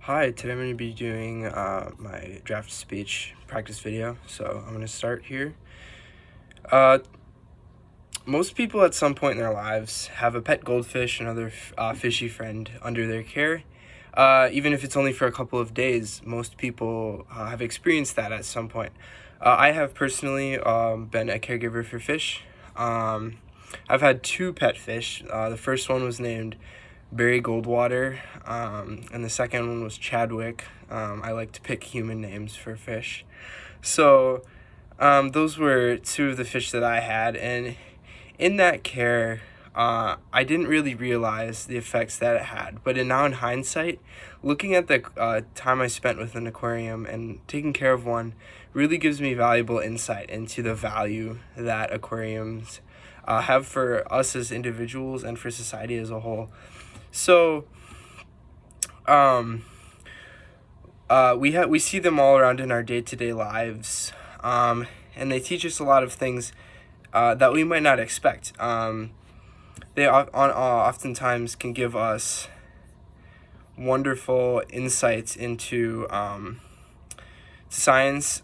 Hi, today I'm going to be doing my draft speech practice video, so I'm going to start here. Most people at some point in their lives have a pet goldfish, another fishy friend under their care. Even if it's only for a couple of days, most people have experienced that at some point. I have personally been a caregiver for fish. I've had two pet fish. The first one was named Barry Goldwater, and the second one was Chadwick. I like to pick human names for fish. So those were two of the fish that I had, and in that care, I didn't really realize the effects that it had. But now in hindsight, looking at the time I spent with an aquarium and taking care of one really gives me valuable insight into the value that aquariums have for us as individuals and for society as a whole. So, we see them all around in our day-to-day lives, and they teach us a lot of things that we might not expect. They oftentimes can give us wonderful insights into science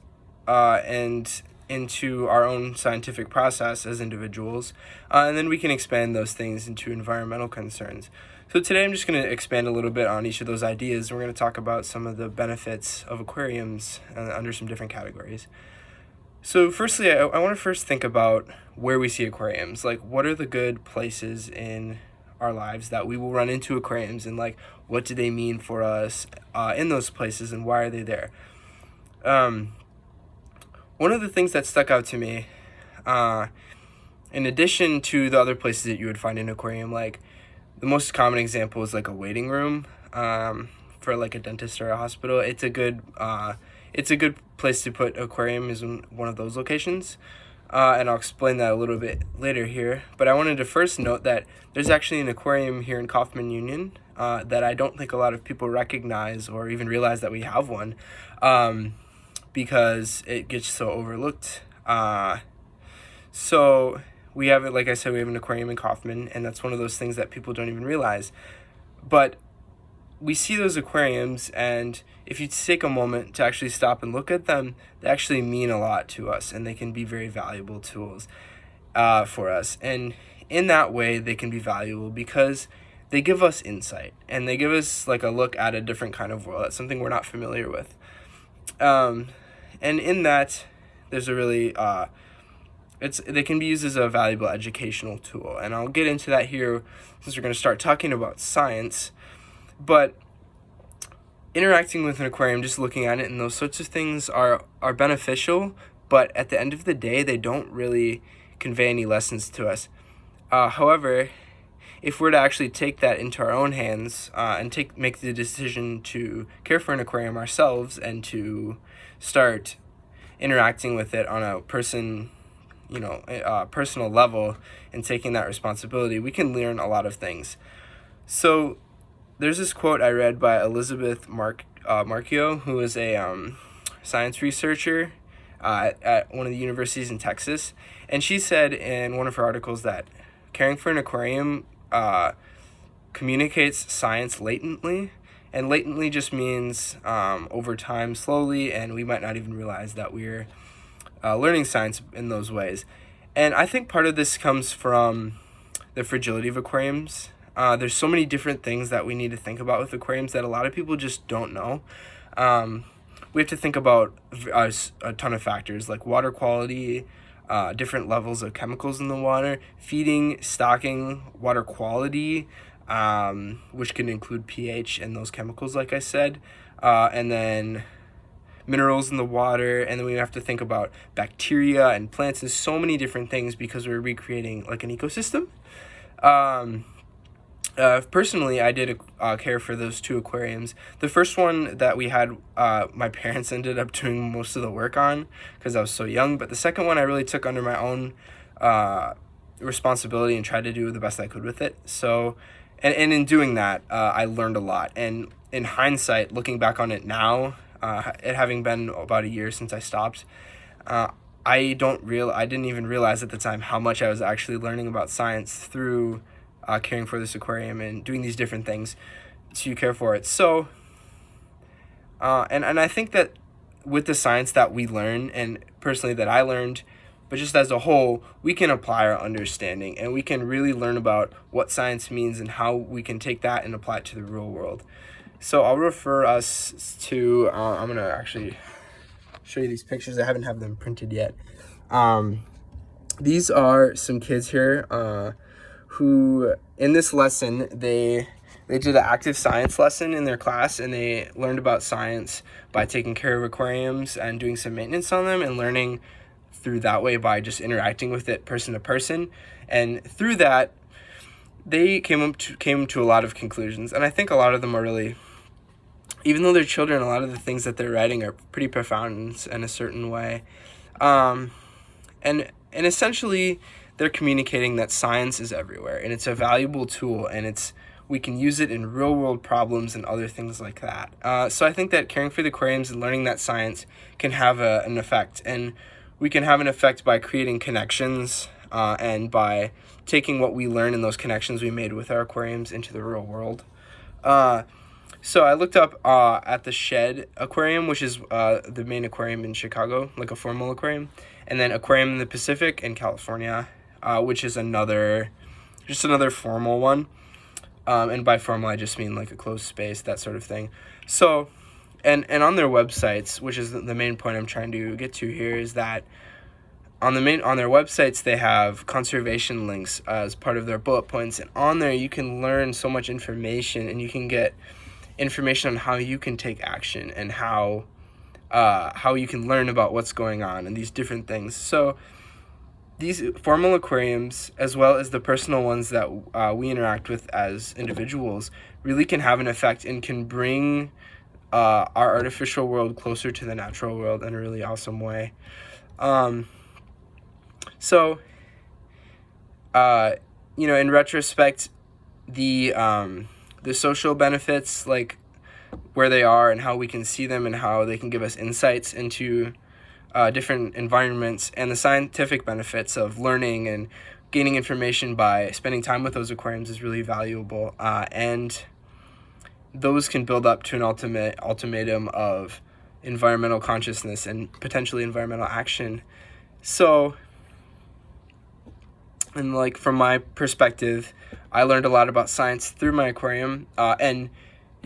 and into our own scientific process as individuals, and then we can expand those things into environmental concerns. So today I'm just going to expand a little bit on each of those ideas. We're going to talk about some of the benefits of aquariums under some different categories. So firstly, I want to first think about where we see aquariums. Like, what are the good places in our lives that we will run into aquariums, and like, what do they mean for us in those places, and why are they there? One of the things that stuck out to me, in addition to the other places that you would find an aquarium, like the most common example is like a waiting room for like a dentist or a hospital. It's a good place to put aquarium is in one of those locations, and I'll explain that a little bit later here. But I wanted to first note that there's actually an aquarium here in Kaufman Union that I don't think a lot of people recognize or even realize that we have one, because it gets so overlooked. So we have it, like I said, we have an aquarium in Kaufman, and that's one of those things that people don't even realize. But we see those aquariums, and if you take a moment to actually stop and look at them, they actually mean a lot to us, and they can be very valuable tools for us. And in that way, they can be valuable because they give us insight, and they give us like a look at a different kind of world. That's something we're not familiar with. And in that, there's a really they can be used as a valuable educational tool, and I'll get into that here since we're going to start talking about science. But interacting with an aquarium, just looking at it, and those sorts of things are beneficial, but at the end of the day, they don't really convey any lessons to us. However, if we're to actually take that into our own hands and make the decision to care for an aquarium ourselves and to start interacting with it on a personal level and taking that responsibility, we can learn a lot of things. So there's this quote I read by Elizabeth Marchio, who is a science researcher at one of the universities in Texas, and she said in one of her articles that caring for an aquarium communicates science latently, and latently just means over time, slowly, and we might not even realize that we're learning science in those ways. And I think part of this comes from the fragility of aquariums. There's so many different things that we need to think about with aquariums that a lot of people just don't know. We have to think about a ton of factors like water quality, different levels of chemicals in the water, feeding, stocking, water quality, which can include pH and those chemicals, like I said, and then minerals in the water, and then we have to think about bacteria and plants and so many different things because we're recreating like an ecosystem. Personally, I did care for those two aquariums. The first one that we had, my parents ended up doing most of the work on because I was so young. But the second one I really took under my own responsibility and tried to do the best I could with it. So, and in doing that, I learned a lot. And in hindsight, looking back on it now, it having been about a year since I stopped, I didn't even realize at the time how much I was actually learning about science through caring for this aquarium and doing these different things to care for it. So And I think that with the science that we learn, and personally that I learned, but just as a whole, we can apply our understanding and we can really learn about what science means and how we can take that and apply it to the real world. So I'll refer us to, I'm going to actually show you these pictures. I haven't have them printed yet. These are some kids here who, in this lesson, they did an active science lesson in their class, and they learned about science by taking care of aquariums and doing some maintenance on them and learning through that way by just interacting with it person to person. And through that, they came to a lot of conclusions. And I think a lot of them are really, even though they're children, a lot of the things that they're writing are pretty profound in a certain way. And essentially, they're communicating that science is everywhere, and it's a valuable tool, and we can use it in real-world problems and other things like that. So I think that caring for the aquariums and learning that science can have an effect, and we can have an effect by creating connections and by taking what we learn in those connections we made with our aquariums into the real world. So I looked up at the Shed Aquarium, which is the main aquarium in Chicago, like a formal aquarium, and then Aquarium in the Pacific in California, which is just another formal one. And by formal, I just mean like a closed space, that sort of thing. So, and on their websites, which is the main point I'm trying to get to here, is that on their websites, they have conservation links as part of their bullet points. And on there, you can learn so much information, and you can get information on how you can take action and how you can learn about what's going on and these different things. So these formal aquariums, as well as the personal ones that we interact with as individuals, really can have an effect and can bring our artificial world closer to the natural world in a really awesome way. So, in retrospect, the social benefits, like where they are and how we can see them and how they can give us insights into different environments, and the scientific benefits of learning and gaining information by spending time with those aquariums is really valuable. And those can build up to an ultimatum of environmental consciousness and potentially environmental action. So, and like from my perspective, I learned a lot about science through my aquarium, and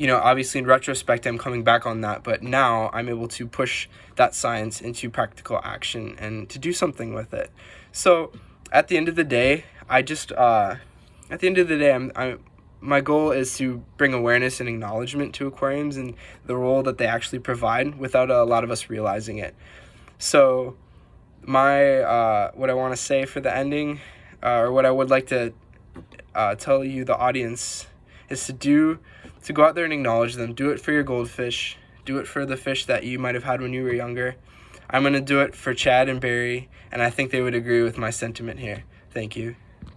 obviously in retrospect, I'm coming back on that, but now I'm able to push that science into practical action and to do something with it. So at the end of the day, my goal is to bring awareness and acknowledgement to aquariums and the role that they actually provide without a lot of us realizing it. So what I want to say for the ending, or what I would like to tell you, the audience, is to go out there and acknowledge them. Do it for your goldfish. Do it for the fish that you might have had when you were younger. I'm going to do it for Chad and Barry, and I think they would agree with my sentiment here. Thank you.